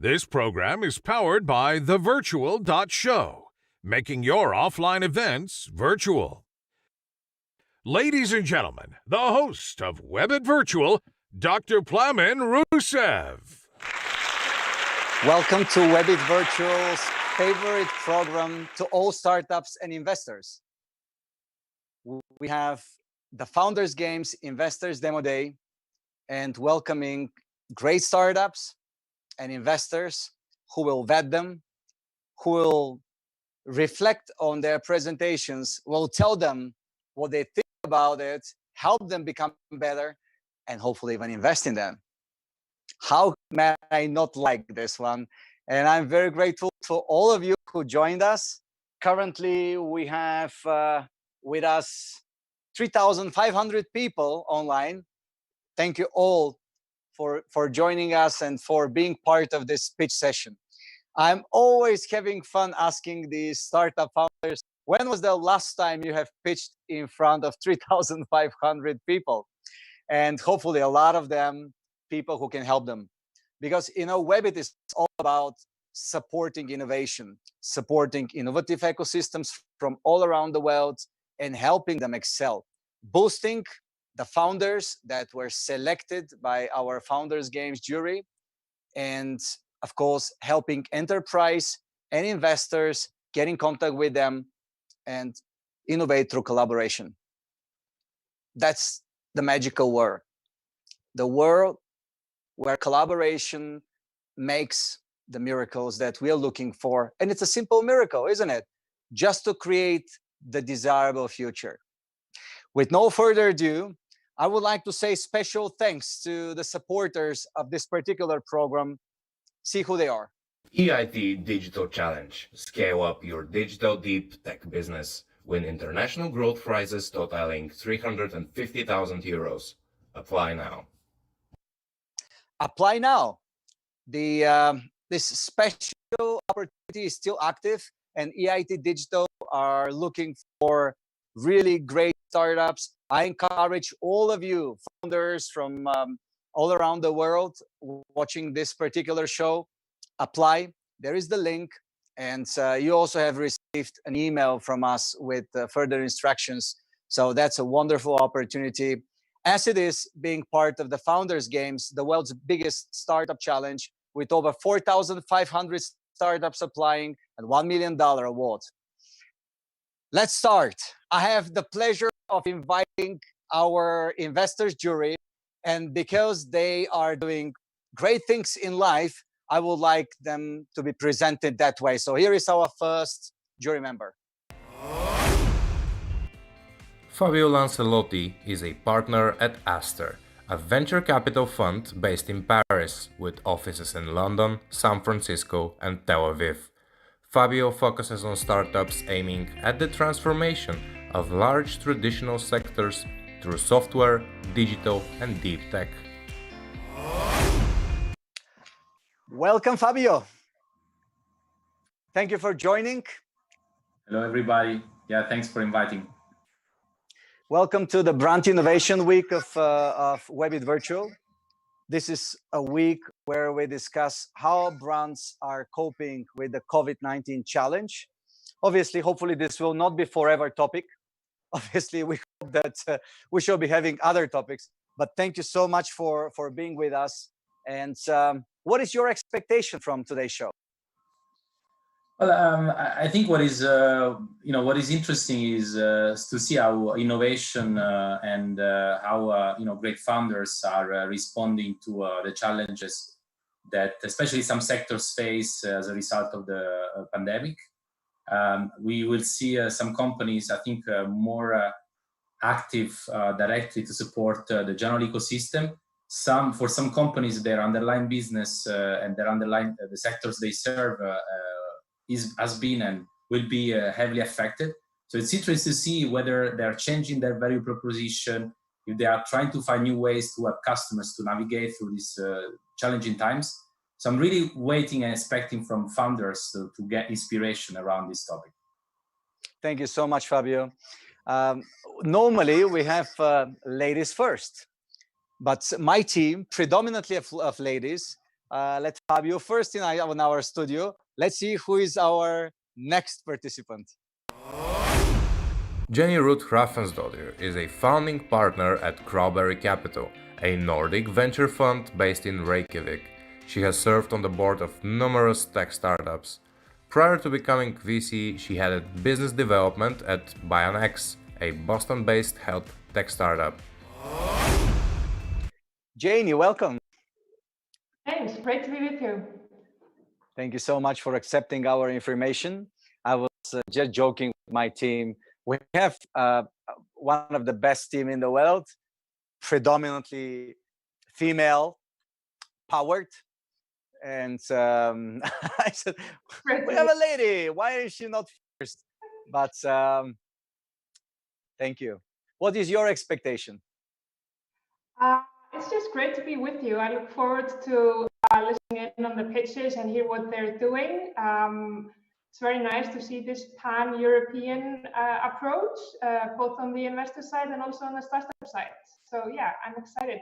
This program is powered by thevirtual.show, making your offline events virtual. Ladies and gentlemen, the host of WEBIT Virtual, Dr. Plamen Russev. Welcome to WEBIT Virtual's favorite program to all startups and investors. We have the Founders Games Investors Demo Day and welcoming great startups and investors who will vet them, who will reflect on their presentations, will tell them what they think about it, help them become better, and hopefully even invest in them. How may I not like this one? And I'm very grateful to all of you who joined us. Currently, we have with us 3,500 people online. Thank you all for joining us and for being part of this pitch session. I'm always having fun asking the startup founders, when was the last time you have pitched in front of 3,500 people? And hopefully a lot of them, people who can help them. Because, you know, WEBIT is all about supporting innovation, supporting innovative ecosystems from all around the world and helping them excel, boosting the founders that were selected by our Founders Games jury, and of course, helping enterprise and investors get in contact with them and innovate through collaboration. That's the magical world. The world where collaboration makes the miracles that we are looking for. And it's a simple miracle, isn't it? Just to create the desirable future. With no further ado, I would like to say special thanks to the supporters of this particular program. See who they are. EIT Digital Challenge. Scale up your digital deep tech business. Win international growth prizes totaling 350,000 euros. Apply now. Apply now. This special opportunity is still active, and EIT Digital are looking for really great startups. I encourage all of you founders from all around the world watching this particular show, apply. There is the link, and you also have received an email from us with further instructions. So that's a wonderful opportunity, as it is being part of the Founders Games, the world's biggest startup challenge, with over 4,500 startups applying and $1 million award. Let's start. I have the pleasure of inviting our investors jury, and because they are doing great things in life, I would like them to be presented that way. So here is our first jury member. Fabio Lancellotti is a partner at Aster, a venture capital fund based in Paris with offices in London, San Francisco, and Tel Aviv. Fabio focuses on startups aiming at the transformation of large traditional sectors through software, digital, and deep tech. Welcome, Fabio. Thank you for joining. Hello, everybody. Yeah, thanks for inviting. Welcome to the Brand Innovation Week of WEBIT Virtual. This is a week where we discuss how brands are coping with the COVID-19 challenge. Obviously, hopefully this will not be forever topic. Obviously, we hope that we shall be having other topics, but thank you so much for being with us. And what is your expectation from today's show? Well, I think what is what is interesting is to see how innovation and how great founders are responding to the challenges that especially some sectors face as a result of the pandemic. We will see some companies, I think, more active directly to support the general ecosystem. For some companies, their underlying business and their underlying the sectors they serve has been and will be heavily affected. So it's interesting to see whether they're changing their value proposition, if they are trying to find new ways to help customers to navigate through these challenging times. So I'm really waiting and expecting from founders to get inspiration around this topic. Thank you so much, Fabio. Normally, we have ladies first, but my team, predominantly of ladies, Let Fabio first in our studio. Let's see who is our next participant. Jenny Ruth Hrafnsdottir is a founding partner at Crowberry Capital, a Nordic venture fund based in Reykjavik. She has served on the board of numerous tech startups. Prior to becoming VC, she headed business development at BionX, a Boston-based health tech startup. Janie, welcome. Thanks, great to be with you. Thank you so much for accepting our information. I was just joking with my team. We have one of the best team in the world, predominantly female powered. And I said, we have a lady, why is she not first? But thank you. What is your expectation? It's just great to be with you. I look forward to listening in on the pitches and hear what they're doing. It's very nice to see this pan-European approach, both on the investor side and also on the startup side. So yeah, I'm excited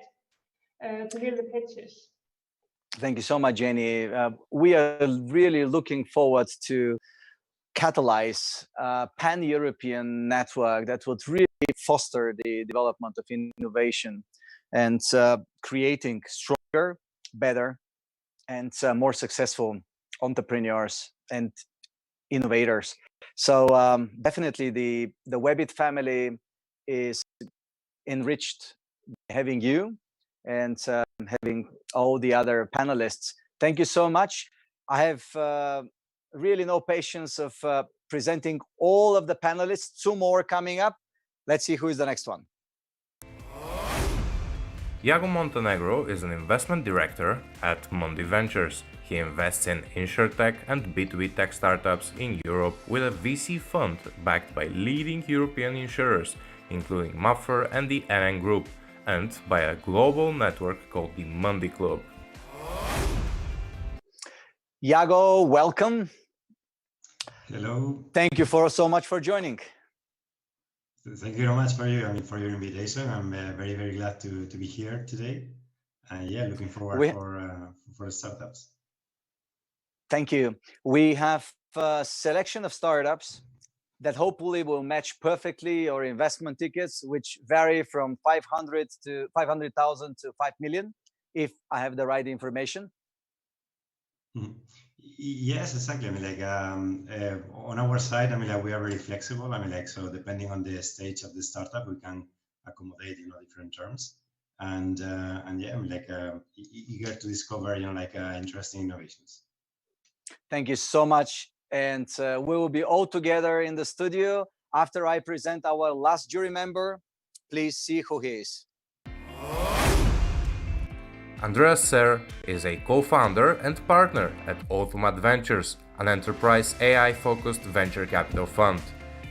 to hear the pitches. Thank you so much, Jenny. We are really looking forward to catalyze a pan-European network that would really foster the development of innovation and creating stronger, better, and more successful entrepreneurs and innovators. So definitely the WEBIT family is enriched by having you and having all the other panelists. Thank you so much. I have really no patience of presenting all of the panelists. 2 more coming up. Let's see who is the next one. Yago Montenegro is an investment director at Monda Ventures. He invests in insurtech and B2B tech startups in Europe with a VC fund backed by leading European insurers, including Mapfre and the NN Group, and by a global network called the Monda Club. Yago, welcome. Hello. Thank you so much for joining. Thank you very much for your invitation. I'm very, very glad to be here today. And yeah, looking forward for startups. Thank you. We have a selection of startups that hopefully will match perfectly our investment tickets, which vary from 500,000 to 5 million, if I have the right information. Mm-hmm. Yes, exactly. I mean, like on our side, I mean, like we are very flexible. I mean, like so depending on the stage of the startup, we can accommodate different terms. And yeah, I mean, like eager to discover interesting innovations. Thank you so much. And we will be all together in the studio after I present our last jury member. Please see who he is. Andreas Cser is a co-founder and partner at Automat Ventures, an enterprise AI-focused venture capital fund.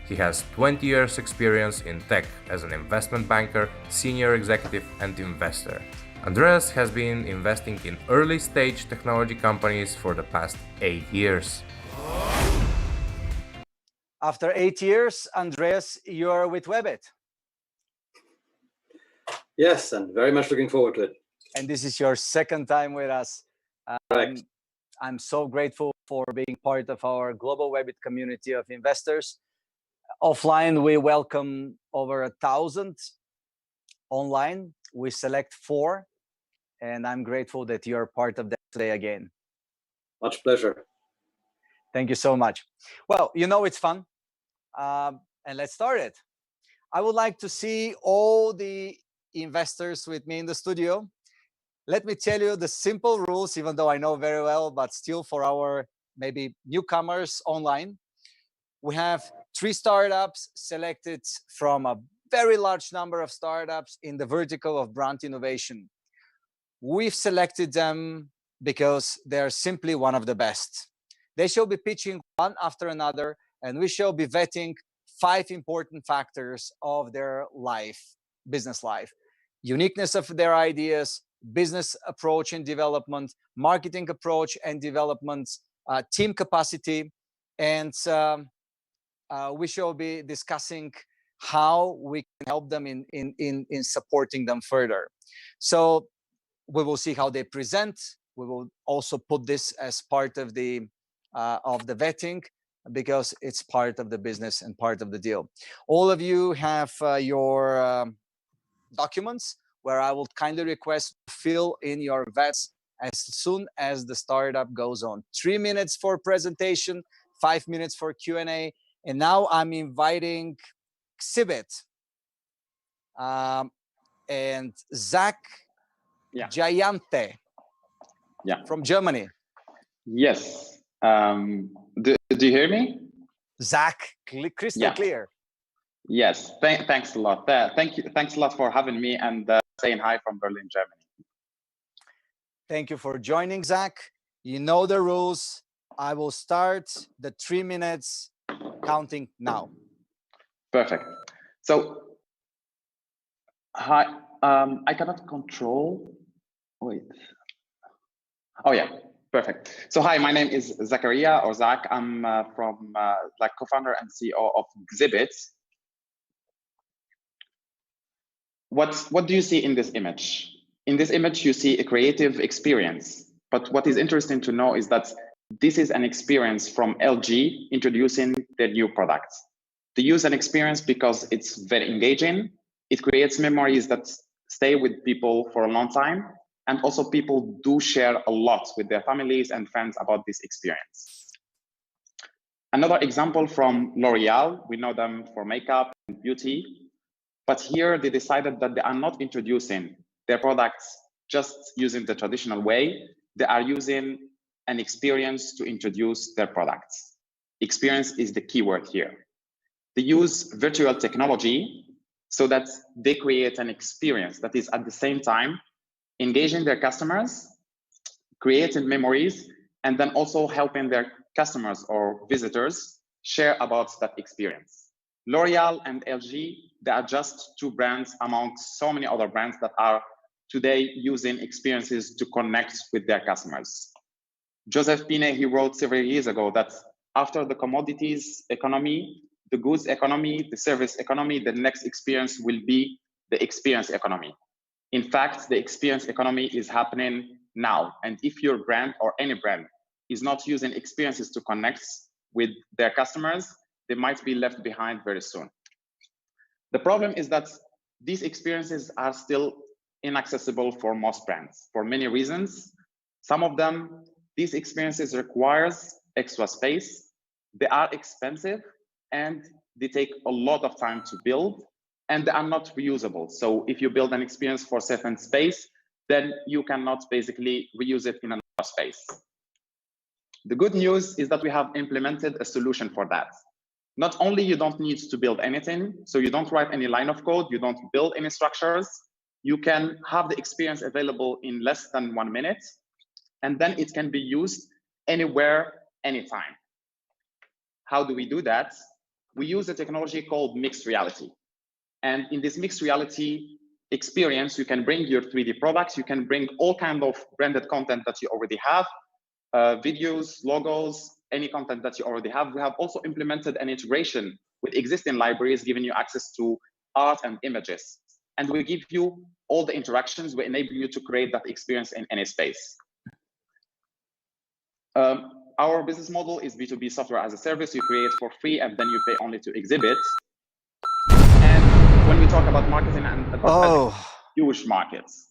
He has 20 years experience in tech as an investment banker, senior executive, and investor. Andreas has been investing in early-stage technology companies for the past 8 years. After 8 years, Andreas, you're with WEBIT. Yes, and very much looking forward to it. And this is your second time with us. Correct. I'm so grateful for being part of our global WEBIT community of investors. Offline, we welcome over 1,000. Online, we select 4. And I'm grateful that you're part of that today again. Much pleasure. Thank you so much. Well, it's fun. And let's start it. I would like to see all the investors with me in the studio. Let me tell you the simple rules, even though I know very well, but still for our maybe newcomers online. We have 3 startups selected from a very large number of startups in the vertical of brand innovation. We've selected them because they're simply one of the best. They shall be pitching one after another, and we shall be vetting 5 important factors of their life, business life. Uniqueness of their ideas, business approach and development, marketing approach and development, team capacity, and we shall be discussing how we can help them in supporting them further. So we will see how they present, We will also put this as part of the vetting, because it's part of the business and part of the deal. All of you have your documents, where I will kindly request to fill in your VETs as soon as the startup goes on. 3 minutes for presentation, 5 minutes for Q&A. And now I'm inviting Xibit and Zach Giante from Germany. Yes. Do you hear me? Zach, crystal clear. Yes. Thanks a lot. Thanks a lot for having me and saying hi from Berlin, Germany. Thank you for joining, Zach. You know the rules. I will start the 3 minutes counting now. Perfect. So, hi. I cannot control. Wait. Oh yeah. Perfect. So hi, my name is Zakaria or Zach. I'm from co-founder and CEO of Xibit. What do you see in this image? In this image, you see a creative experience. But what is interesting to know is that this is an experience from LG introducing their new products. They use an experience because it's very engaging. It creates memories that stay with people for a long time. And also people do share a lot with their families and friends about this experience. Another example from L'Oreal, we know them for makeup and beauty. But here they decided that they are not introducing their products just using the traditional way. They are using an experience to introduce their products. Experience is the keyword here. They use virtual technology so that they create an experience that is at the same time engaging their customers, creating memories, and then also helping their customers or visitors share about that experience. L'Oreal and LG, they are just two brands among so many other brands that are today using experiences to connect with their customers. Joseph Pine, he wrote several years ago that after the commodities economy, the goods economy, the service economy, the next experience will be the experience economy. In fact, the experience economy is happening now. And if your brand or any brand is not using experiences to connect with their customers, they might be left behind very soon. The problem is that these experiences are still inaccessible for most brands for many reasons. Some of them, these experiences requires extra space. They are expensive and they take a lot of time to build, and they are not reusable. So if you build an experience for a certain space, then you cannot basically reuse it in another space. The good news is that we have implemented a solution for that. Not only you don't need to build anything, so you don't write any line of code, you don't build any structures, you can have the experience available in less than 1 minute, and then it can be used anywhere, anytime. How do we do that? We use a technology called mixed reality. And in this mixed reality experience, you can bring your 3D products, you can bring all kinds of branded content that you already have, videos, logos, any content that you already have. We have also implemented an integration with existing libraries, giving you access to art and images. And we give you all the interactions, we enable you to create that experience in any space. Our business model is B2B software as a service. You create for free and then you pay only to Xibit. And when we talk about marketing and advertising, huge markets.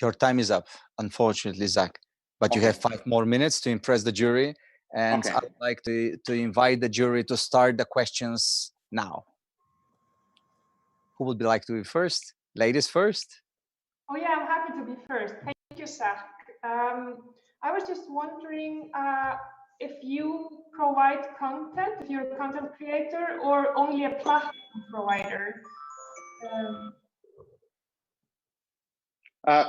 Your time is up, unfortunately, Zach. But you have 5 more minutes to impress the jury. And I would like to invite the jury to start the questions now. Who would like to be first? Ladies first? Oh yeah, I'm happy to be first. Thank you, Zach. I was just wondering if you provide content, if you're a content creator, or only a platform provider.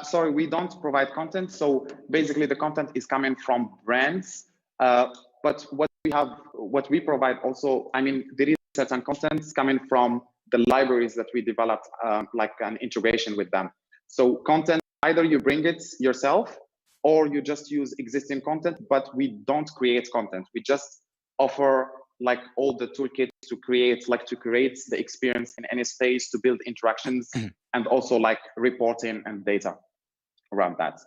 Sorry, we don't provide content. So basically the content is coming from brands. But what we provide also, I mean, there is certain content coming from the libraries that we developed, like an integration with them. So content, either you bring it yourself or you just use existing content, but we don't create content. We just offer like all the toolkits to create the experience in any space, to build interactions and also like reporting and data. around that.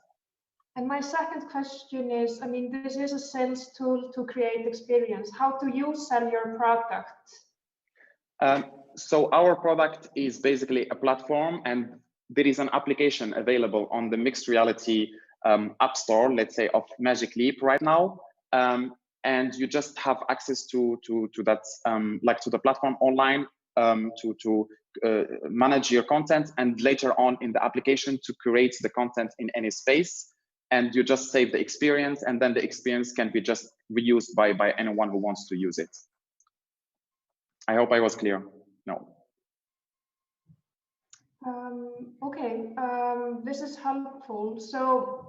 And my second question is, I mean, this is a sales tool to create experience. How do you sell your product? So our product is basically a platform, and there is an application available on the mixed reality app store, let's say, of Magic Leap right now. And you just have access to that, like to the platform online to manage your content, and later on in the application to create the content in any space. And you just save the experience, and then the experience can be just reused by anyone who wants to use it. I hope I was clear. No. Okay, this is helpful. So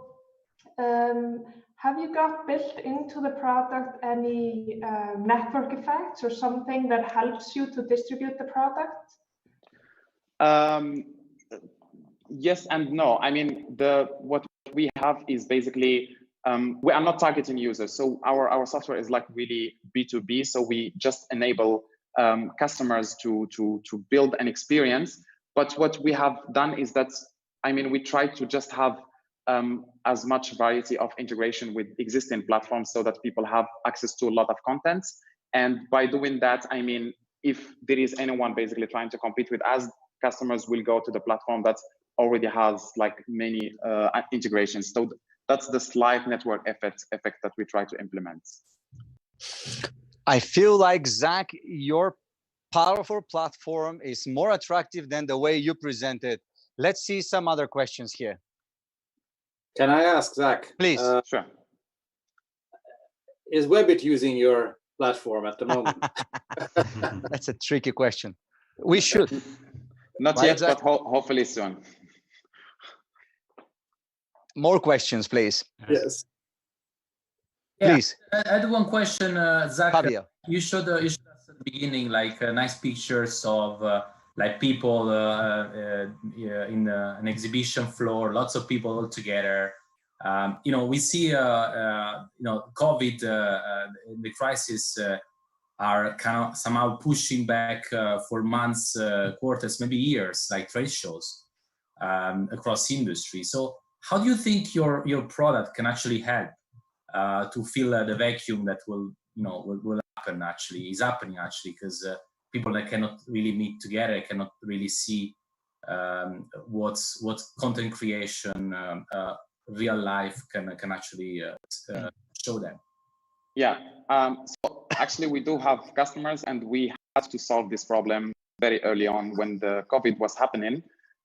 have you got built into the product any network effects or something that helps you to distribute the product? Yes and no. I mean, what we have is basically, we are not targeting users. So our software is like really B2B. So we just enable customers to build an experience. But what we have done is that, I mean, we try to just have as much variety of integration with existing platforms so that people have access to a lot of content. And by doing that, I mean, if there is anyone basically trying to compete with us, customers will go to the platform that already has like many integrations. So that's the slight network effect that we try to implement. I feel like, Zach, your powerful platform is more attractive than the way you present it. Let's see some other questions here. Can I ask, Zach? Please. Sure. Is WEBIT using your platform at the moment? That's a tricky question. We should. Not Right, yet, Zach? but hopefully soon. More questions, please. Yes. Yeah, Please. I had one question, Zach. Fabio. You showed us at the beginning like nice pictures of like people in an exhibition floor, lots of people all together. You know, we see you know, COVID, the crisis are kind of somehow pushing back for months, quarters, maybe years, like trade shows across industry. So how do you think your product can actually help to fill the vacuum that will happen actually, is happening actually, because people that cannot really meet together, cannot really see what's content creation, real life can actually show them. Yeah, so actually we do have customers, and we had to solve this problem very early on when the COVID was happening.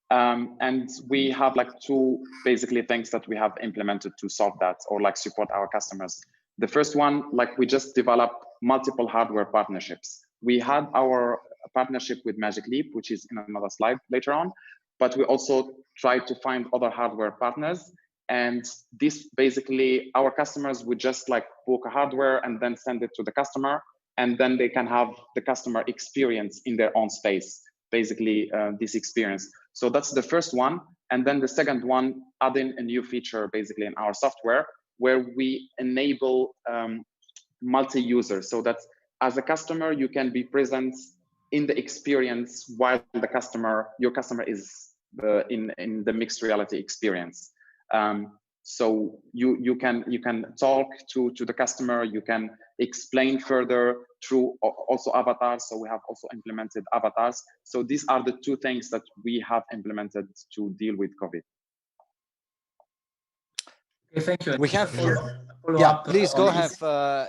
And we have like two basically things that we have implemented to solve that, or like support our customers. The first one, like we just developed multiple hardware partnerships. We had our partnership with Magic Leap, which is in another slide later on, but we also tried to find other hardware partners. And this basically, our customers would just like book a hardware and then send it to the customer, and then they can have the customer experience in their own space, basically this experience. So that's the first one. And then the second one, adding a new feature basically in our software, where we enable multi-user, so that as a customer, you can be present in the experience while your customer is in the mixed reality experience. So you can talk to the customer, you can explain further through also avatars. So we have also implemented avatars. So these are the two things that we have implemented to deal with COVID. Okay, thank you. We have please go ahead,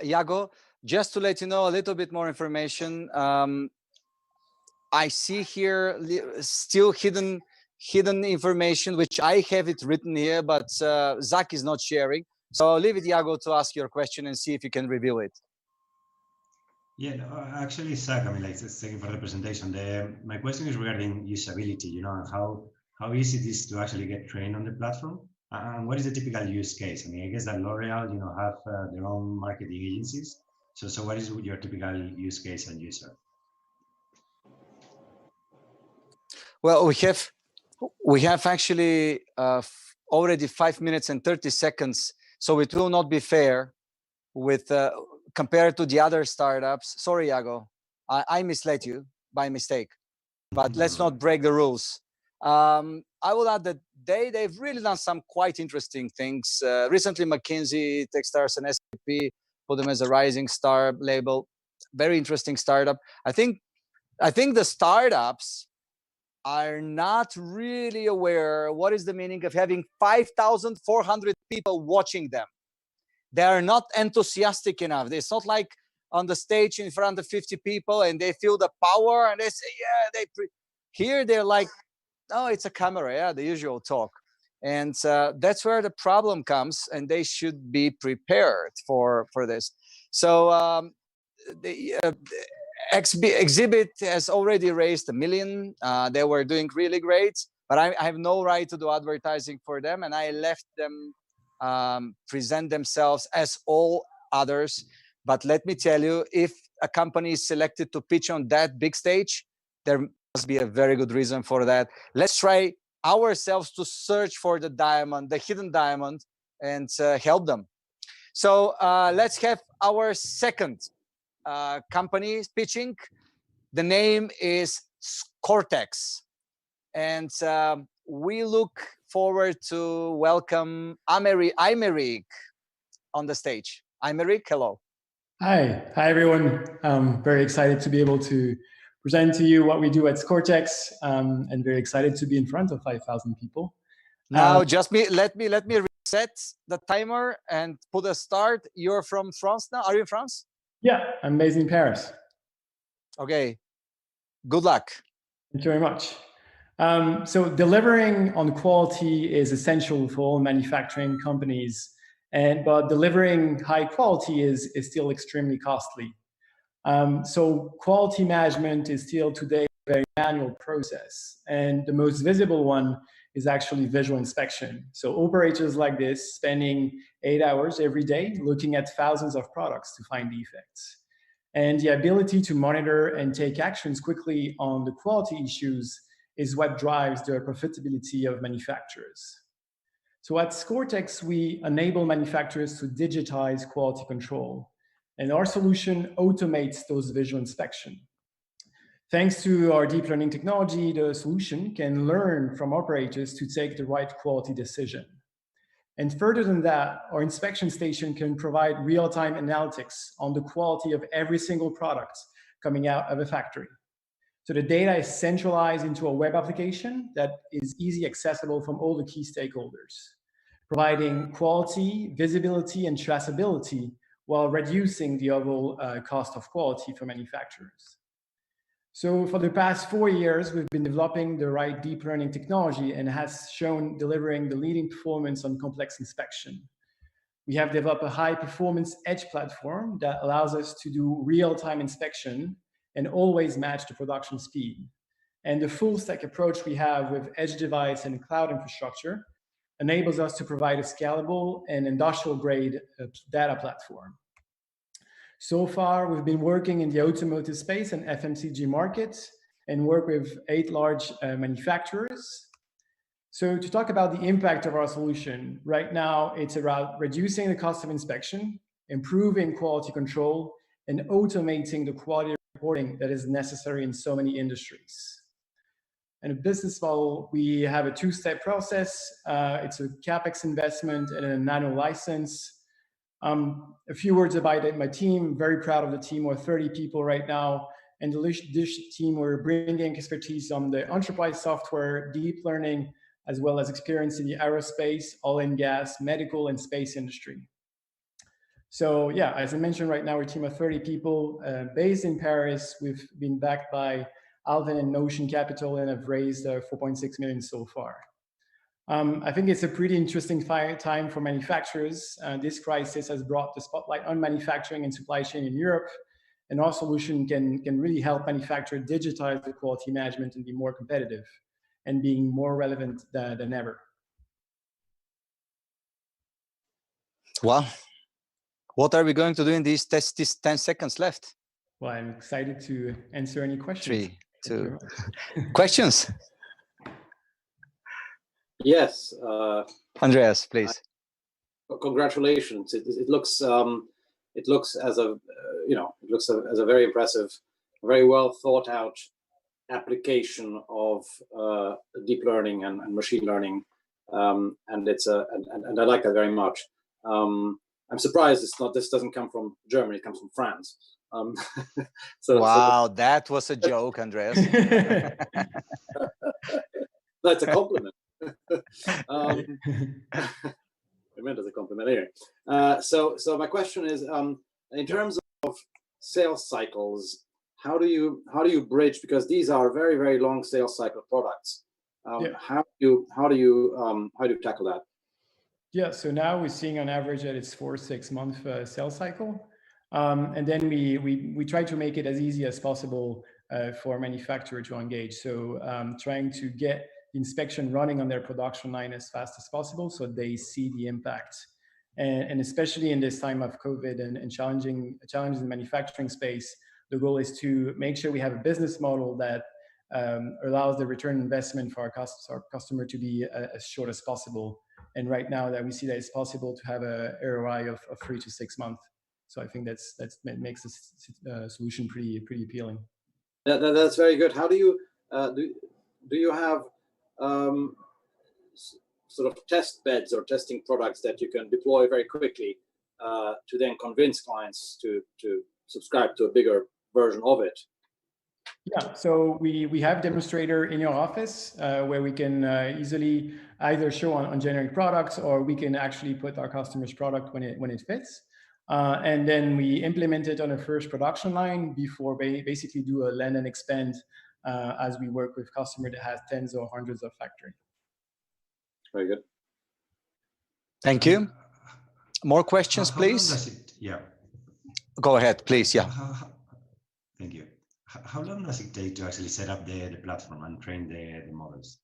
Yago. Just to let you know a little bit more information. I see here still hidden information, which I have it written here, but Zach is not sharing. So I'll leave it, Yago, to ask your question and see if you can reveal it. Yeah, no, actually, Zach, I mean, like, thank you for the presentation. My question is regarding usability, you know, how easy it is to actually get trained on the platform, and what is the typical use case? I mean, I guess that L'Oreal, you know, have their own marketing agencies. So what is your typical use case and user? Well, we have actually already 5 minutes and 30 seconds, so it will not be fair with compared to the other startups. Sorry, Yago, I misled you by mistake, but let's not break the rules. I will add that they've really done some quite interesting things. Recently, McKinsey, Techstars, and SAP put them as a rising star label. Very interesting startup. I think the startups are not really aware what is the meaning of having 5,400 people watching them. They are not enthusiastic enough. It's not like on the stage in front of 50 people and they feel the power and they say, yeah, here they're like, oh, it's a camera, yeah, the usual talk. And that's where the problem comes, and they should be prepared for this. So the Xibit has already raised $1 million. They were doing really great, but I have no right to do advertising for them, and I left them present themselves as all others. But let me tell you, if a company is selected to pitch on that big stage, there must be a very good reason for that. Let's try ourselves to search for the diamond, the hidden diamond, and help them. So let's have our second company pitching. The name is Scortex, and we look forward to welcome Aymeric on the stage. Aymeric, hello. Hi everyone. I'm very excited to be able to present to you what we do at Scortex, and very excited to be in front of 5,000 people. Now, just let me reset the timer and put a start. You're from France now? Are you in France? Yeah, I'm based in Paris. Okay, good luck. Thank you very much. So delivering on quality is essential for all manufacturing companies, but delivering high quality is still extremely costly. So quality management is still today a very manual process, and the most visible one is actually visual inspection. So operators like this spending 8 hours every day looking at thousands of products to find defects. And the ability to monitor and take actions quickly on the quality issues is what drives the profitability of manufacturers. So at Scortex, we enable manufacturers to digitize quality control, and our solution automates those visual inspection. Thanks to our deep learning technology, the solution can learn from operators to take the right quality decision. And further than that, our inspection station can provide real-time analytics on the quality of every single product coming out of a factory. So the data is centralized into a web application that is easily accessible from all the key stakeholders, providing quality, visibility, and traceability while reducing the overall cost of quality for manufacturers. So for the past 4 years, we've been developing the right deep learning technology and has shown delivering the leading performance on complex inspection. We have developed a high performance edge platform that allows us to do real-time inspection and always match the production speed. And the full stack approach we have with edge device and cloud infrastructure enables us to provide a scalable and industrial grade data platform. So far, we've been working in the automotive space and FMCG markets and work with 8 large manufacturers. So to talk about the impact of our solution, right now it's about reducing the cost of inspection, improving quality control, and automating the quality reporting that is necessary in so many industries. And a business model, we have a 2-step process. It's a CapEx investment and a nano license. A few words about my team. Very proud of the team. We're 30 people right now. And this team, we're bringing expertise on the enterprise software, deep learning, as well as experience in the aerospace, oil and gas, medical, and space industry. So yeah, as I mentioned right now, we're a team of 30 people based in Paris. We've been backed by Alvin and Notion Capital and have raised 4.6 million so far. I think it's a pretty interesting time for manufacturers. This crisis has brought the spotlight on manufacturing and supply chain in Europe, and our solution can really help manufacturers digitize the quality management and be more competitive and being more relevant than ever. Well, what are we going to do in these 10 seconds left? Well, I'm excited to answer any questions. 3, 2. Questions? Yes. Andreas, please. Congratulations. It looks as a very impressive, very well thought out application of deep learning and machine learning, and it's and I like that very much. I'm surprised this doesn't come from Germany; it comes from France. Wow, that was a joke, Andreas. That's a compliment. I meant as a compliment anyway. So my question is, in terms of sales cycles, how do you bridge, because these are very, very long sales cycle products? How do you tackle that? Yeah, so now we're seeing on average that it's 4 to 6 month sales cycle. And then we try to make it as easy as possible for a manufacturer to engage. So trying to get the inspection running on their production line as fast as possible so they see the impact. And especially in this time of COVID and challenges in the manufacturing space, the goal is to make sure we have a business model that allows the return investment for our customer to be as short as possible. And right now that we see that it's possible to have a ROI of 3 to 6 months. So I think that makes this solution pretty appealing. That's very good. How do you do you have sort of test beds or testing products that you can deploy very quickly to then convince clients to subscribe to a bigger version of it? Yeah, so we have demonstrator in your office where we can easily either show on generic products, or we can actually put our customer's product when it fits. And then we implement it on a first production line before basically do a land and expand as we work with customer that has tens or hundreds of factories. Very good. Thank you. More questions, please? Yeah. Go ahead, please. Yeah. Thank you. How long does it take to actually set up the platform and train the models?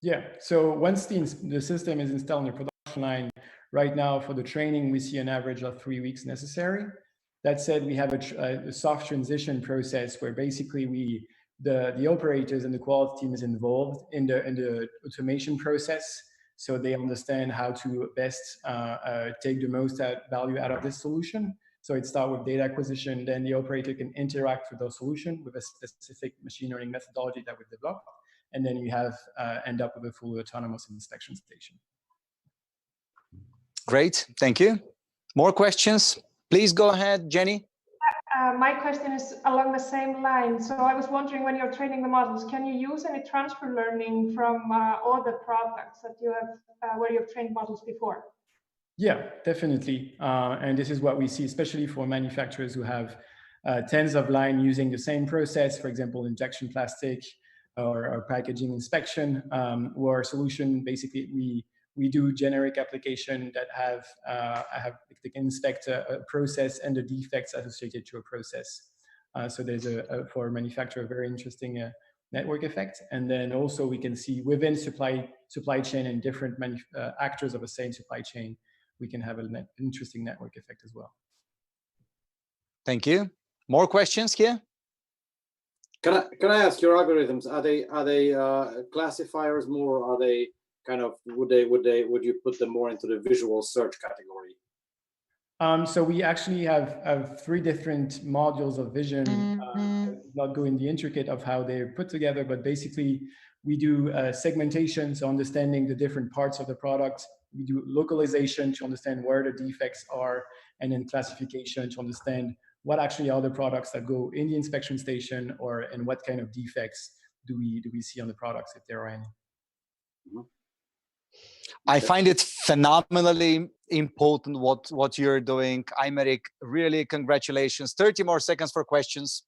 Yeah, so once the system is installed on the production line, right now for the training, we see an average of 3 weeks necessary. That said, we have a soft transition process where basically the operators and the quality team is involved in the automation process, so they understand how to best take the most value out of this solution. So it starts with data acquisition, then the operator can interact with the solution with a specific machine learning methodology that we've developed, and then you end up with a fully autonomous inspection station. Great, thank you. More questions? Please go ahead, Jenny. My question is along the same line. So I was wondering, when you're training the models, can you use any transfer learning from other products that you have, where you've trained models before? Yeah, definitely. And this is what we see, especially for manufacturers who have tens of lines using the same process, for example, injection plastic or packaging inspection, where our solution, basically, we do generic application that they can inspect a process and the defects associated to a process. So there's for a manufacturer, a very interesting network effect. And then also we can see within supply chain and different actors of the same supply chain, we can have an interesting network effect as well. Thank you. More questions here? Can I ask, your algorithms, are they classifiers more? Are they kind of, would you put them more into the visual search category? So we actually have 3 different modules of vision. Not go in the intricate of how they're put together, but basically we do segmentation, so understanding the different parts of the product. We do localization to understand where the defects are, and then classification to understand what actually are the products that go in the inspection station, and what kind of defects do we see on the products, if there are any. I find it phenomenally important what you're doing. Aymeric, really congratulations. 30 more seconds for questions.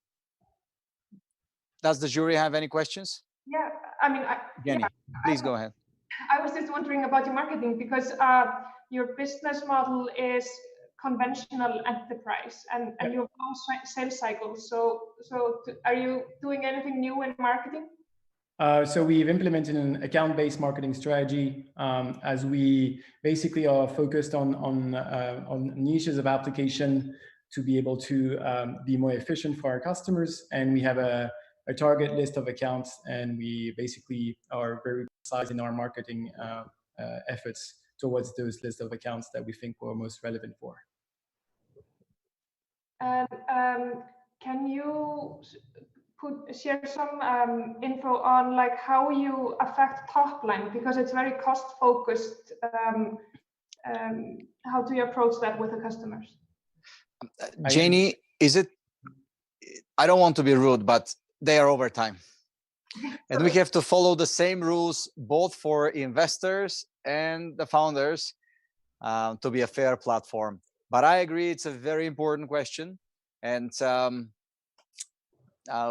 Does the jury have any questions? Yeah, I mean, Jenny, please go ahead. I was just wondering about your marketing, because your business model is conventional enterprise, and you have long sales cycles. So are you doing anything new in marketing? So we've implemented an account-based marketing strategy, as we basically are focused on niches of application to be able to be more efficient for our customers. And we have a target list of accounts, and we basically are very precise in our marketing efforts towards those list of accounts that we think were most relevant for. And can you share some info on like how you affect top line, because it's very cost focused. How do you approach that with the customers? Janie, is it? I don't want to be rude, but they are overtime, and we have to follow the same rules both for investors and the founders to be a fair platform. But I agree, it's a very important question, and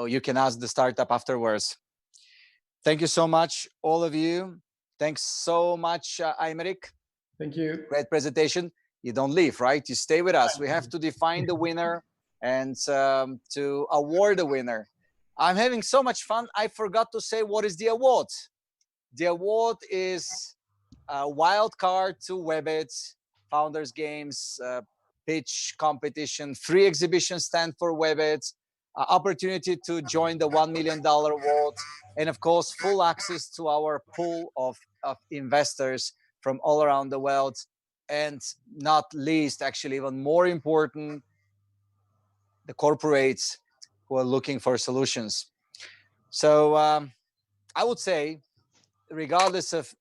you can ask the startup afterwards. Thank you so much, all of you. Thanks so much, Aymeric. Thank you. Great presentation. You don't leave, right? You stay with us. We have to define the winner and to award the winner. I'm having so much fun. I forgot to say what is the award. The award is a wild card to WEBIT, Founders Games, pitch competition, free exhibition stand for WEBIT, opportunity to join the $1 million award, and of course, full access to our pool of investors from all around the world. And not least, actually, even more important, the corporates who are looking for solutions. So I would say, regardless of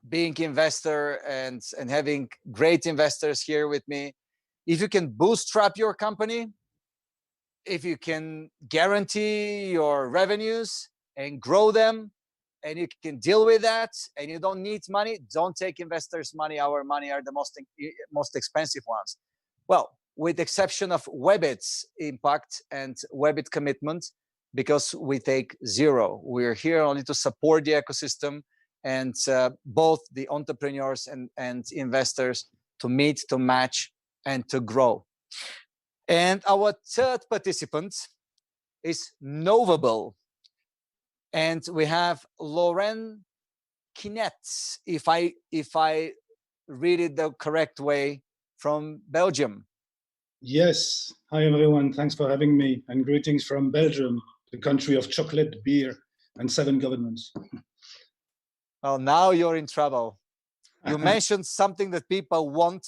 being investor and having great investors here with me, if you can bootstrap your company, if you can guarantee your revenues and grow them, and you can deal with that, and you don't need money, don't take investors' money. Our money are the most expensive ones. Well, with the exception of WEBIT's impact and WEBIT commitment, because we take zero. We're here only to support the ecosystem and both the entrepreneurs and investors to meet, to match, and to grow. And our third participant is Novable. And we have Lauren Kinet, if I read it the correct way, from Belgium. Yes. Hi, everyone. Thanks for having me. And greetings from Belgium, the country of chocolate, beer, and 7 governments. Well, now you're in trouble. You mentioned something that people want.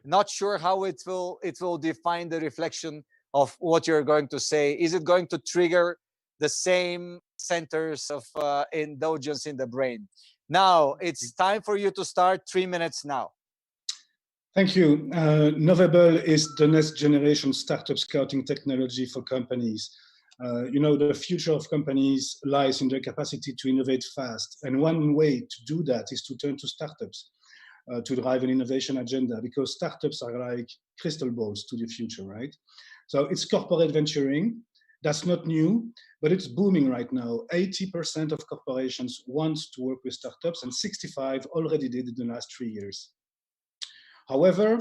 Not sure how it will define the reflection of what you're going to say. Is it going to trigger the same centers of indulgence in the brain? Now it's time for you to start. 3 minutes now. Thank you. Novable is the next generation startup scouting technology for companies. You know, the future of companies lies in their capacity to innovate fast. And one way to do that is to turn to startups to drive an innovation agenda, because startups are like crystal balls to the future, right? So it's corporate venturing. That's not new, but it's booming right now. 80% of corporations want to work with startups, and 65 already did in the last 3 years. However,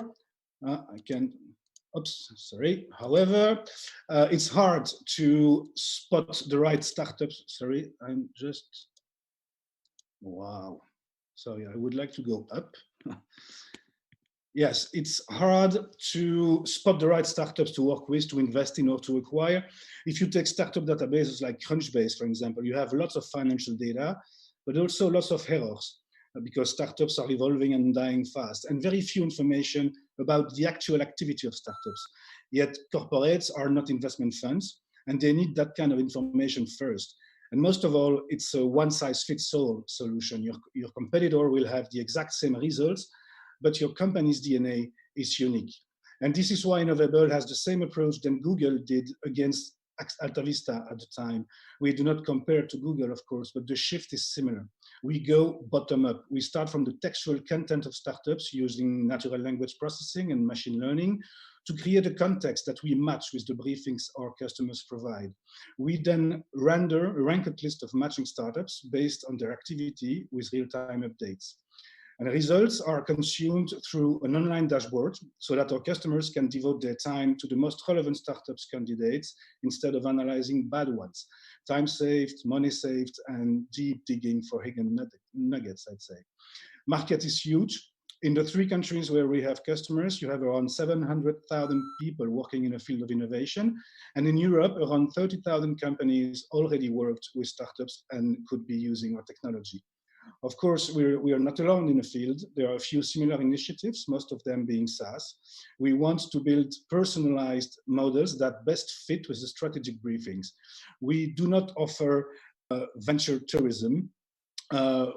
However, it's hard to spot the right startups. Sorry, I'm just, wow. Sorry, I would like to go up. Yes, it's hard to spot the right startups to work with, to invest in, or to acquire. If you take startup databases like Crunchbase, for example, you have lots of financial data, but also lots of errors, because startups are evolving and dying fast, and very few information about the actual activity of startups. Yet corporates are not investment funds, and they need that kind of information first. And most of all, it's a one-size-fits-all solution. Your competitor will have the exact same results, but your company's DNA is unique. And this is why Novable has the same approach that Google did against AltaVista at the time. We do not compare to Google, of course, but the shift is similar. We go bottom up. We start from the textual content of startups using natural language processing and machine learning to create a context that we match with the briefings our customers provide. We then render a ranked list of matching startups based on their activity with real-time updates. And the results are consumed through an online dashboard so that our customers can devote their time to the most relevant startups candidates instead of analyzing bad ones. Time saved, money saved, and deep digging for hidden nuggets, I'd say. Market is huge. In the 3 countries where we have customers, you have around 700,000 people working in a field of innovation. And in Europe, around 30,000 companies already worked with startups and could be using our technology. Of course, we are not alone in the field. There are a few similar initiatives, most of them being SaaS. We want to build personalized models that best fit with the strategic briefings. We do not offer venture tourism.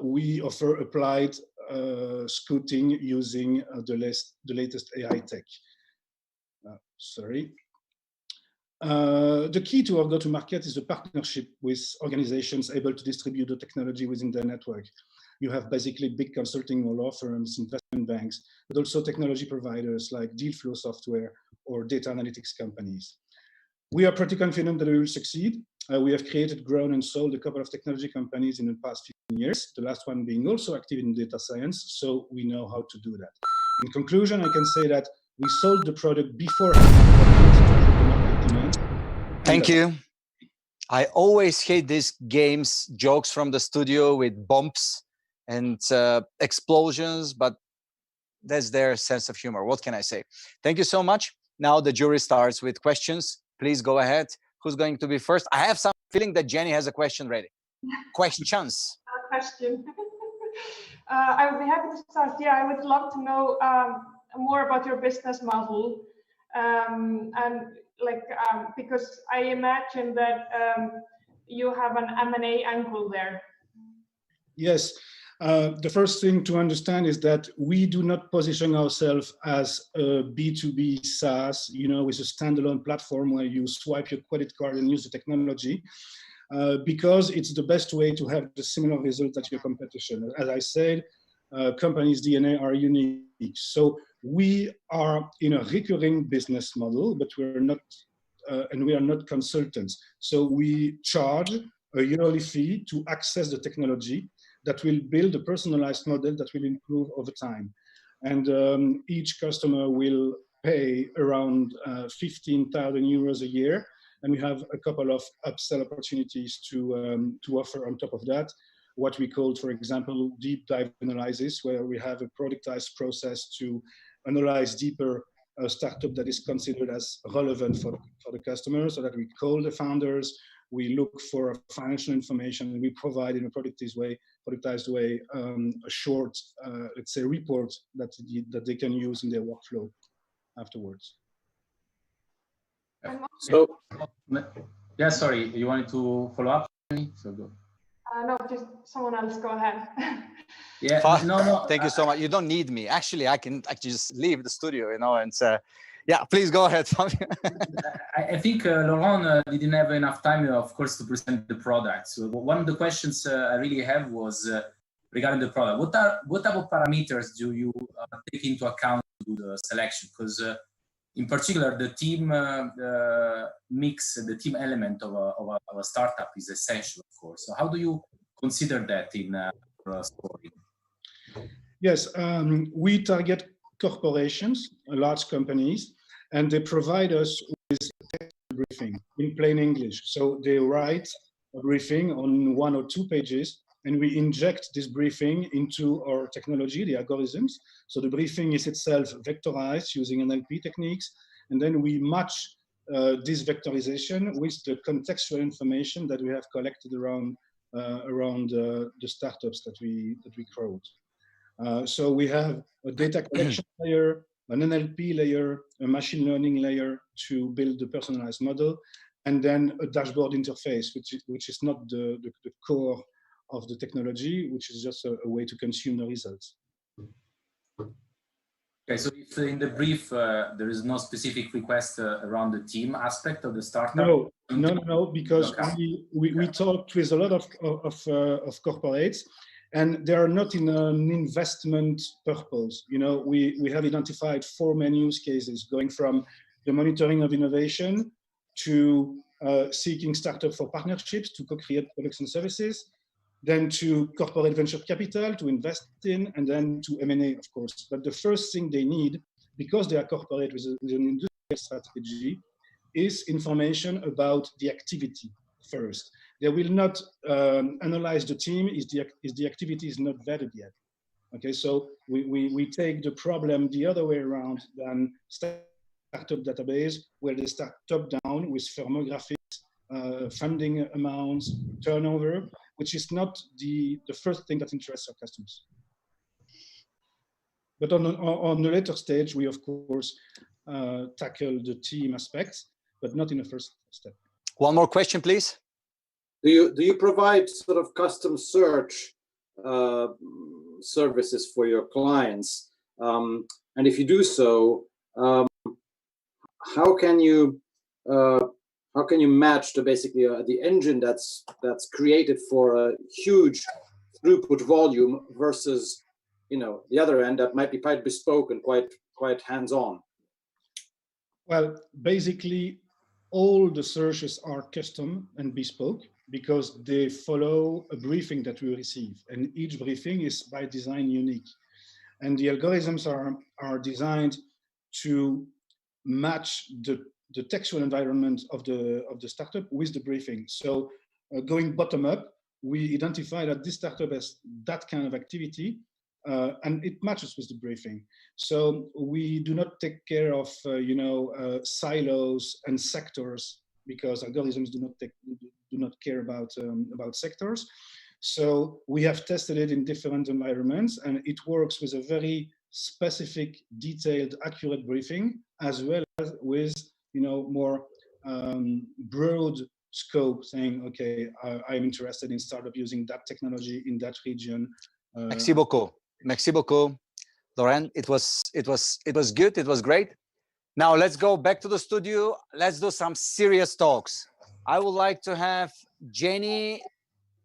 We offer applied scouting using the latest AI tech. The key to our go-to-market is a partnership with organizations able to distribute the technology within their network. You have basically big consulting or law firms, investment banks, but also technology providers like deal flow software or data analytics companies. We are pretty confident that we will succeed. We have created, grown, and sold a couple of technology companies in the past 15 years, the last one being also active in data science, so we know how to do that. In conclusion, I can say that we sold the product before demand. Thank you. I always hate these games, jokes from the studio with bumps and explosions, but that's their sense of humor. What can I say? Thank you so much. Now the jury starts with questions. Please go ahead. Who's going to be first? I have some feeling that Jenny has a question ready. Questions. Question. I would be happy to start. Yeah, I would love to know more about your business model, and because I imagine that you have an M&A angle there. Yes. The first thing to understand is that we do not position ourselves as a B2B SaaS, with a standalone platform where you swipe your credit card and use the technology, because it's the best way to have the similar result as your competition. As I said, companies' DNA are unique. So we are in a recurring business model, but we're not, and we are not consultants. So we charge a yearly fee to access the technology that will build a personalized model that will improve over time. And each customer will pay around 15,000 euros a year. And we have a couple of upsell opportunities to offer on top of that. What we call, for example, deep dive analysis, where we have a productized process to analyze deeper a startup that is considered as relevant for the customer, so that we call the founders, we look for financial information, and we provide in a productized way a short, let's say, report that they can use in their workflow afterwards. So, yeah, sorry, you wanted to follow up? So go. No, just someone else. Go ahead. Yeah, no. Thank you so much. You don't need me. Actually, I can actually just leave the studio, and yeah, please go ahead. I think Laurent didn't have enough time, of course, to present the product. So one of the questions I really have was regarding the product. What type of parameters do you take into account to do the selection? Because in particular, the team mix, the team element of a startup is essential, of course. So how do you consider that in scoring? Yes, we target corporations, large companies, and they provide us with text briefing in plain English. So they write a briefing on 1 or 2 pages, and we inject this briefing into our technology, the algorithms. So the briefing is itself vectorized using NLP techniques, and then we match this vectorization with the contextual information that we have collected around the startups that we crowd. So we have a data collection layer, an NLP layer, a machine learning layer to build the personalized model, and then a dashboard interface, which is not the core of the technology, which is just a way to consume the results. Okay, so if in the brief there is no specific request around the team aspect of the startup? No, because we talked with a lot of corporates, and they are not in an investment purpose. We have identified 4 main use cases, going from the monitoring of innovation to seeking startups for partnerships to co-create products and services, then to corporate venture capital to invest in, and then to M&A, of course. But the first thing they need, because they are corporate with an industrial strategy, is information about the activity first. They will not analyze the team if the activity is not vetted yet. Okay, so we take the problem the other way around than startup database, where they start top down with firmographics, funding amounts, turnover, which is not the first thing that interests our customers. But on the later stage, we of course tackle the team aspects, but not in the first step. One more question, please. Do you provide sort of custom search services for your clients? And if you do so, how can you match basically the engine that's created for a huge throughput volume versus, you know, the other end that might be quite bespoke and quite hands-on? Well, basically, all the searches are custom and bespoke because they follow a briefing that we receive, and each briefing is by design unique. And the algorithms are designed to match the textual environment of the startup with the briefing. So going bottom up, we identify that this startup has that kind of activity, and it matches with the briefing. So we do not take care of silos and sectors, because algorithms do not care about sectors. So we have tested it in different environments, and it works with a very specific, detailed, accurate briefing, as well as with more broad scope, saying, okay, I'm interested in startup using that technology in that region. Merci beaucoup. Merci beaucoup, Laurent. It was good. It was great. Now let's go back to the studio. Let's do some serious talks. I would like to have Jenny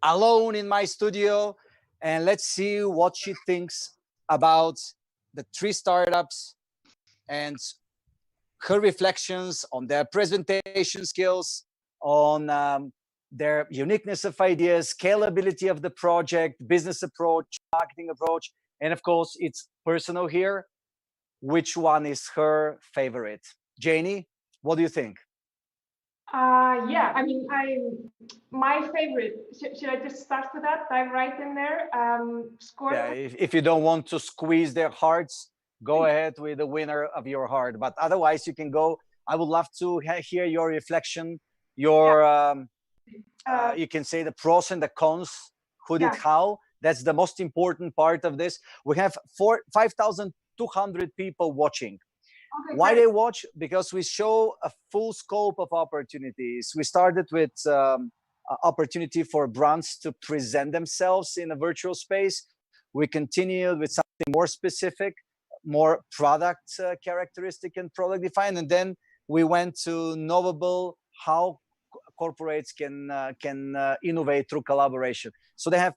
alone in my studio, and let's see what she thinks about the 3 startups and her reflections on their presentation skills, on their uniqueness of ideas, scalability of the project, business approach, marketing approach, and of course, it's personal here. Which one is her favorite? Janie, what do you think? Yeah, I mean, my favorite. Should I just start with that? Dive right in there. Score. Yeah, if you don't want to squeeze their hearts, go ahead with the winner of your heart. But otherwise, you can go. I would love to hear your reflection. Your you can say the pros and the cons. Who did how? That's the most important part of this. We have 5,200 people watching. Okay, why they watch? Because we show a full scope of opportunities. We started with opportunity for brands to present themselves in a virtual space. We continued with something more specific, more product characteristic and product defined, and then we went to Novable, how corporates can innovate through collaboration. So they have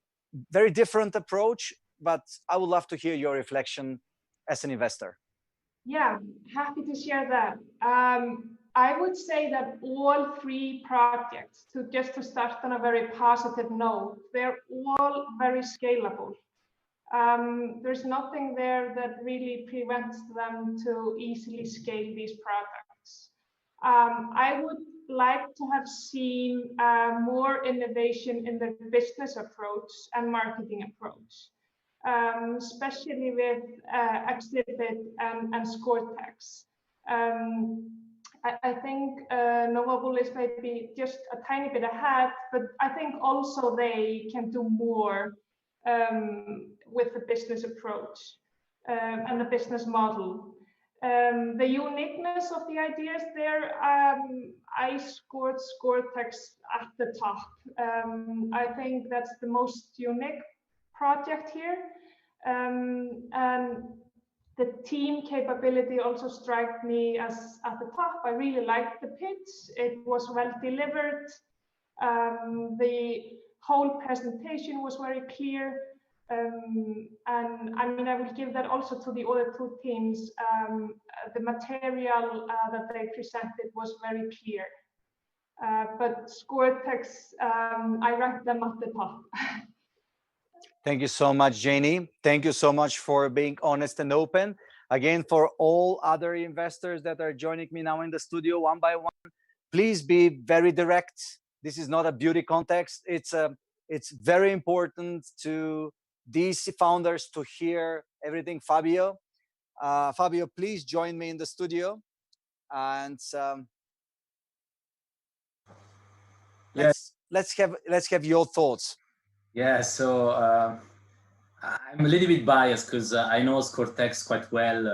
very different approach, but I would love to hear your reflection as an investor. Yeah, happy to share that. I would say that all 3 projects, just to start on a very positive note, they're all very scalable. There's nothing there that really prevents them to easily scale these products. I would like to have seen more innovation in the business approach and marketing approach. Especially with Xibit and Scortex. I think Novable is maybe just a tiny bit ahead, but I think also they can do more with the business approach and the business model. The uniqueness of the ideas there, I scored Scortex at the top. I think that's the most unique project here, and the team capability also struck me as at the top. I really liked the pitch. It was well delivered. The whole presentation was very clear, and I mean, I will give that also to the other 2 teams. The material that they presented was very clear, but Scortex, I ranked them at the top. Thank you so much, Janie. Thank you so much for being honest and open. Again, for all other investors that are joining me now in the studio one by one, please be very direct. This is not a beauty contest. It's very important to these founders to hear everything. Fabio, Fabio, please join me in the studio, and let's have your thoughts. Yeah, so I'm a little bit biased because I know Scortex quite well.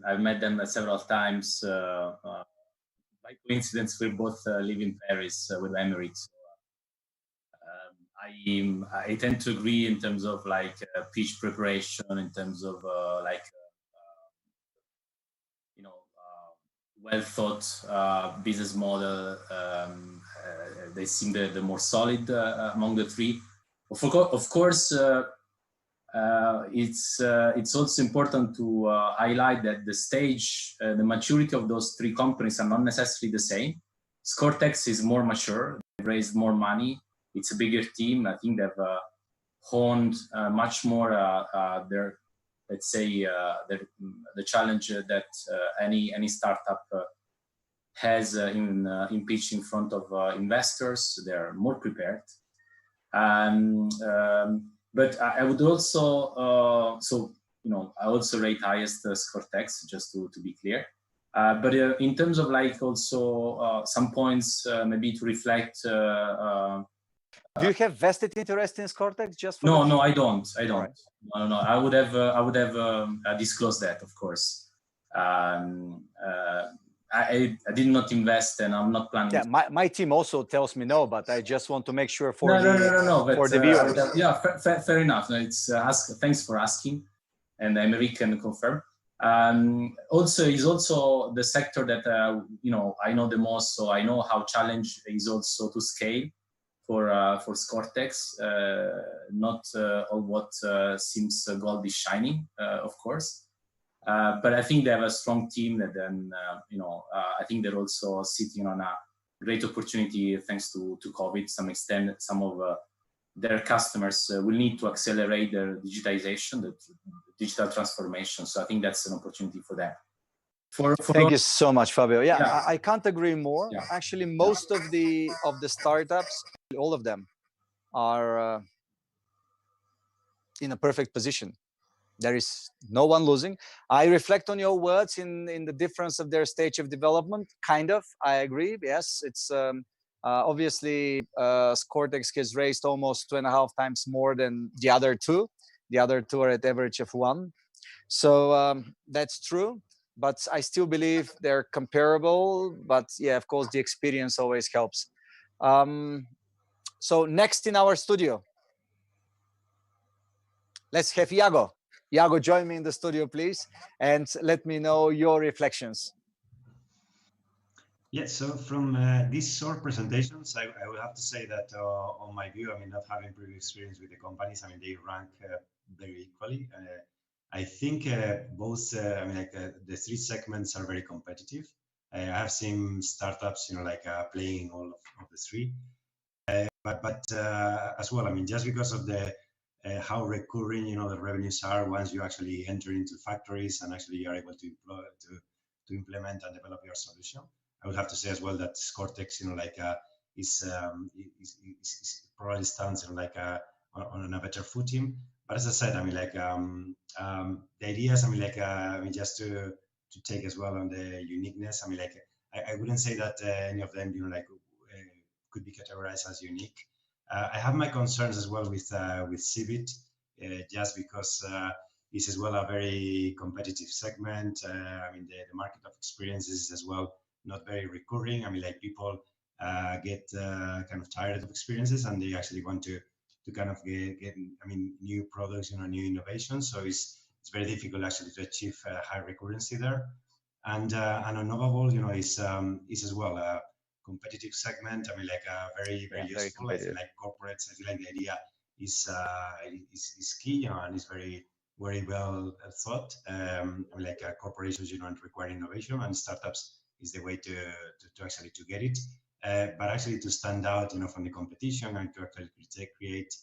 I've met them several times. By coincidence, we both live in Paris with Emmerich. So, I tend to agree in terms of like pitch preparation, in terms of you know, well thought business model. They seem the more solid among the three. Of course, it's also important to highlight that the stage, the maturity of those three companies are not necessarily the same. Scortex is more mature. They've raised more money. It's a bigger team. I think they've honed much more their, let's say, the challenge that any startup has in pitch in front of investors. They're more prepared. But I would also, so, you know, I also rate highest Scortex, just to be clear. But in terms of like also some points maybe to reflect. Do you have vested interest in Scortex? Just for no, I don't. Right. No. I would have disclosed that, of course. I did not invest, and I'm not planning. Yeah, my team also tells me no, but I just want to make sure for no. But, for the viewers. Yeah, fair enough. No, it's thanks for asking, and Emery can confirm. Also, is also the sector that you know, I know the most, so I know how challenged is also to scale for Scortex. Not all what seems gold is shiny, of course. But I think they have a strong team that then, you know, I think they're also sitting on a great opportunity thanks to COVID. To some extent, some of their customers will need to accelerate their digitization, the digital transformation. So I think that's an opportunity for them. Thank you so much, Fabio. Yeah. I can't agree more. Yeah. Actually, most of the startups, all of them, are in a perfect position. There is no one losing. I reflect on your words in the difference of their stage of development. Kind of, I agree. Yes, it's obviously Scortex has raised almost 2.5 times more than the other two. The other two are at average of 1. So that's true. But I still believe they're comparable. But yeah, of course, the experience always helps. So next in our studio, let's have Yago. Yago, join me in the studio, please, and let me know your reflections. Yeah, so from these short presentations, I will have to say that on my view, I mean, not having previous experience with the companies, I mean, they rank very equally. I think both, I mean, like the three segments are very competitive. I have seen startups, you know, like playing all of the three. But as well, I mean, just because of the how recurring, you know, the revenues are once you actually enter into factories and actually are able to employ, to implement and develop your solution. I would have to say as well that Scortex, you know, like is probably stands, you know, like on a better footing. But as I said, I mean, like the ideas, I mean, like I mean, just to take as well on the uniqueness. I mean, like I wouldn't say that any of them, you know, like could be categorized as unique. I have my concerns as well with Xibit, just because it's as well a very competitive segment. I mean, the market of experiences is as well not very recurring. I mean, like people get kind of tired of experiences and they actually want to kind of get I mean, new products, you know, new innovations. So it's very difficult actually to achieve high recurrency there. And on Novable, you know, is as well a competitive segment. I mean, like very useful. I feel like corporates. I feel like the idea is key, you know, and is very well thought. I mean, like corporations, you know, require innovation, and startups is the way to actually to get it. But actually to stand out, you know, from the competition and to actually create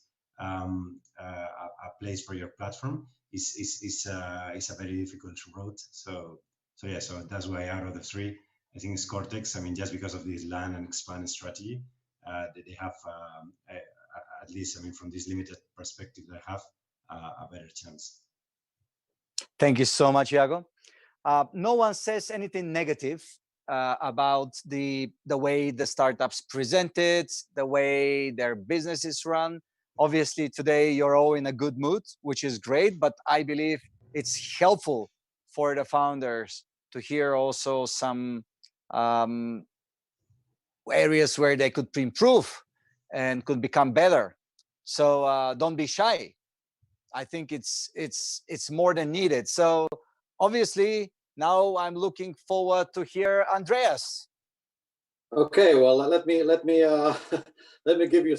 a place for your platform is a very difficult road. So yeah, so that's why out of the three, I think Scortex, I mean, just because of this land and expand strategy, they have, at least, I mean, from this limited perspective, they have a better chance. Thank you so much, Yago. No one says anything negative about the way the startups presented, the way their business is run. Obviously, today you're all in a good mood, which is great, but I believe it's helpful for the founders to hear also some areas where they could improve and could become better. So don't be shy. I think it's more than needed. So obviously now I'm looking forward to hear Andreas. Okay, well let me let me give you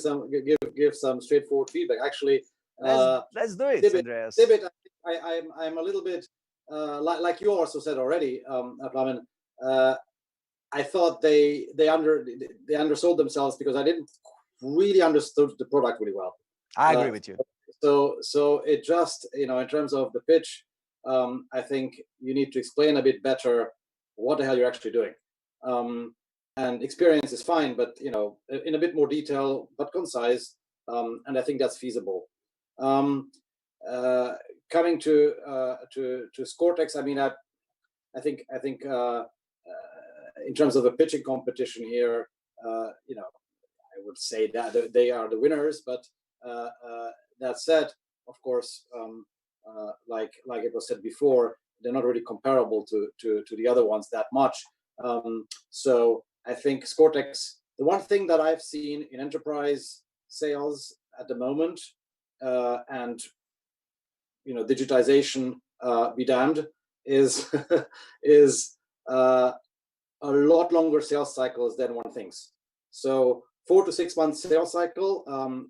give some straightforward feedback. Actually, let's do it, Xibit, Andreas. Xibit, I'm a little bit like you also said already, Plamen. I thought they undersold themselves because I didn't really understood the product really well. I agree with you. So it just, in terms of the pitch, I think you need to explain a bit better what the hell you're actually doing. And experience is fine, but in a bit more detail, but concise. And I think that's feasible. Coming to Scortex, I mean, I think in terms of a pitching competition here, I would say that they are the winners. But that said, of course, like it was said before, they're not really comparable to the other ones that much. So I think Scortex, the one thing that I've seen in enterprise sales at the moment, and digitization be damned, is a lot longer sales cycles than one thinks. So 4 to 6 months sales cycle,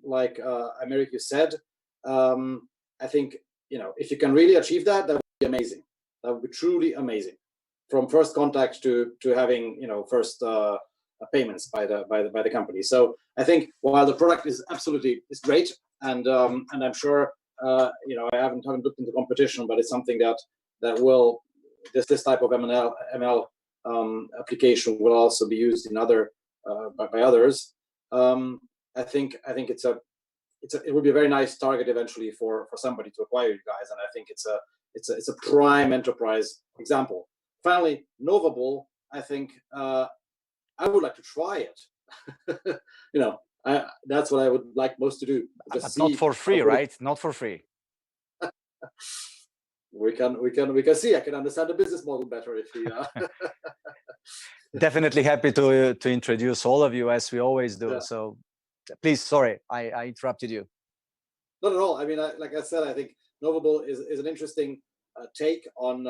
like Americ, you said, I think, if you can really achieve that, that would be amazing. That would be truly amazing. From first contact to having, first payments by the company. So I think while the product is great, and I'm sure, I haven't looked into competition, but it's something that will, this type of ML application will also be used in other by others. I think it would be a very nice target eventually for somebody to acquire you guys, and I think it's a prime enterprise example. Finally, Novable, I think I would like to try it. That's what I would like most to do. But not for free, right? Not for free. We can see. I can understand the business model better if we. Definitely happy to introduce all of you as we always do. Yeah. So, please, sorry, I interrupted you. Not at all. I mean, like I said, I think Novable is an interesting take on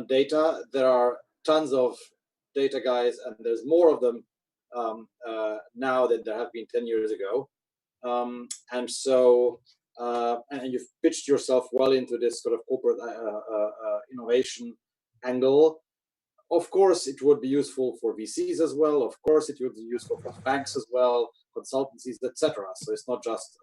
data. There are tons of data guys, and there's more of them now than there have been 10 years ago. And so, and you've pitched yourself well into this sort of corporate innovation angle. Of course, it would be useful for VCs as well. Of course, it would be useful for banks as well, consultancies, etc. So it's not just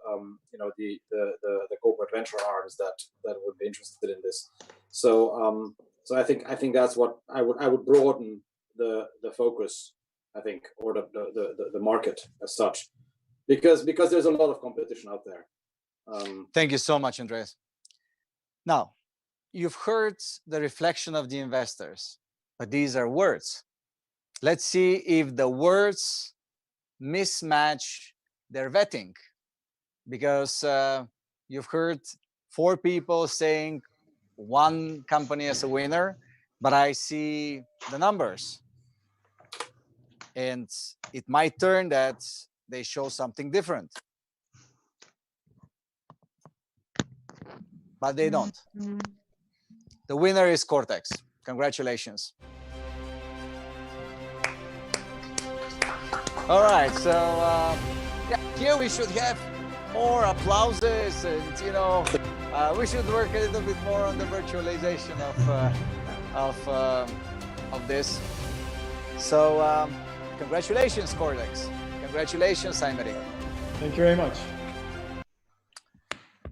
the corporate venture arms that would be interested in this. So I think that's what I would broaden the focus, I think, or the market as such, because there's a lot of competition out there. Thank you so much, Andreas. Now, you've heard the reflection of the investors, but these are words. Let's see if the words mismatch their vetting, because you've heard 4 people saying one company as a winner, but I see the numbers. And it might turn that they show something different. But they don't. The winner is Cortex. Congratulations. All right, so here we should have more applauses, and we should work a little bit more on the virtualization of this. So congratulations, Cortex. Congratulations, Aymeric. Thank you very much.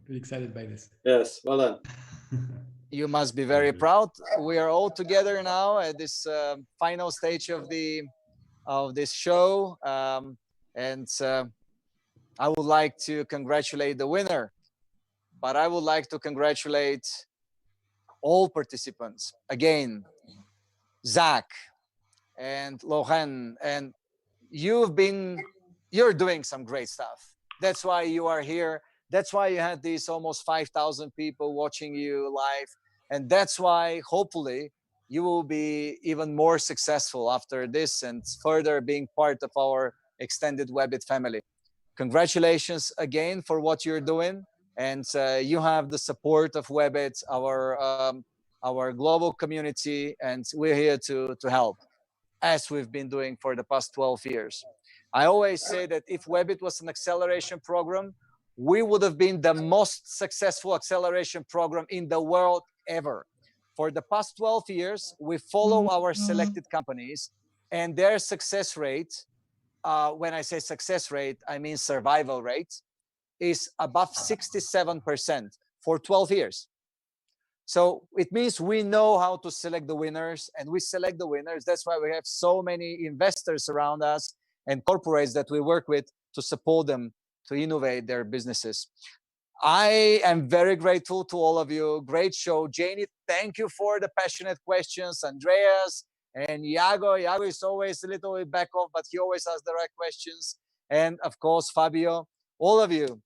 Pretty excited by this. Yes, well done. You must be very proud. We are all together now at this final stage of this show, and I would like to congratulate the winner, but I would like to congratulate all participants again, Zach and Lohan, and you're doing some great stuff. That's why you are here. That's why you had these almost 5,000 people watching you live. And that's why, hopefully, you will be even more successful after this and further being part of our extended WEBIT family. Congratulations again for what you're doing. And you have the support of WEBIT, our global community, and we're here to help, as we've been doing for the past 12 years. I always say that if WEBIT was an acceleration program, we would have been the most successful acceleration program in the world ever. For the past 12 years, we follow our selected companies and their success rate, when I say success rate, I mean survival rate, is above 67% for 12 years. So it means we know how to select the winners, and we select the winners. That's why we have so many investors around us and corporates that we work with to support them to innovate their businesses. I am very grateful to all of you. Great show. Janie, thank you for the passionate questions. Andreas and Yago. Yago is always a little bit back off, but he always asks the right questions. And of course, Fabio, all of you,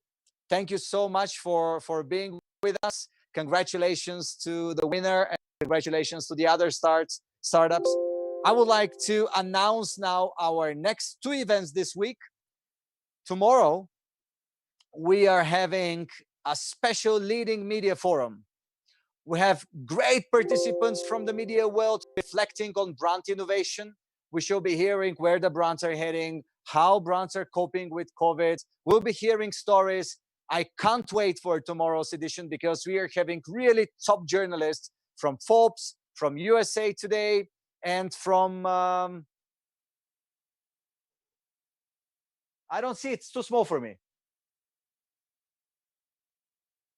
thank you so much for being with us. Congratulations to the winner and congratulations to the other startups. I would like to announce now our next two events this week. Tomorrow, we are having a special leading media forum. We have great participants from the media world reflecting on brand innovation. We shall be hearing where the brands are heading, how brands are coping with COVID. We'll be hearing stories. I can't wait for tomorrow's edition because we are having really top journalists from Forbes, from USA Today, and from, I don't see, it's too small for me.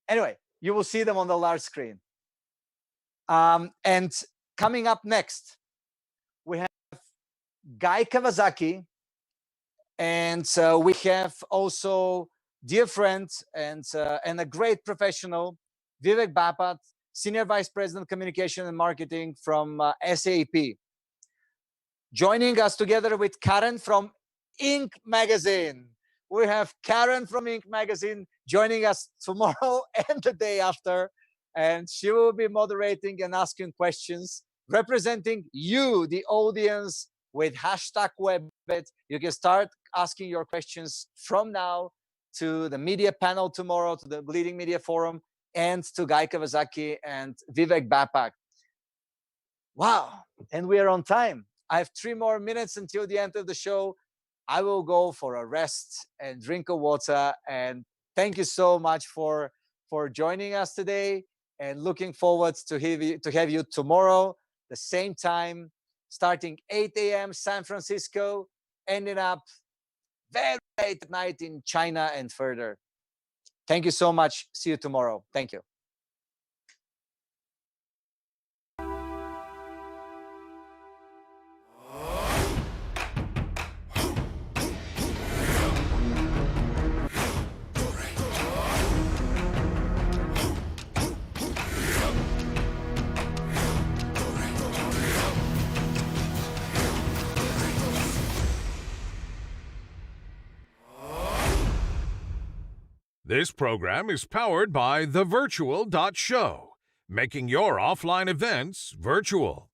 Anyway, you will see them on the large screen. And coming up next, we have Guy Kawasaki, and we have also dear friend and a great professional, Vivek Bapat, Senior Vice President Communication and Marketing from SAP. Joining us together with Karen from Inc. Magazine. We have Karen from Inc. Magazine joining us tomorrow and the day after, and she will be moderating and asking questions, representing you, the audience, with #WebBit. You can start asking your questions from now to the media panel tomorrow, to the leading media forum, and to Guy Kawasaki and Vivek Bapak. Wow, and we are on time. I have 3 more minutes until the end of the show. I will go for a rest and drink of water. And thank you so much for joining us today. And looking forward to have you tomorrow, the same time, starting 8 a.m. San Francisco, ending up very late at night in China and further. Thank you so much. See you tomorrow. Thank you. This program is powered by thevirtual.show, making your offline events virtual.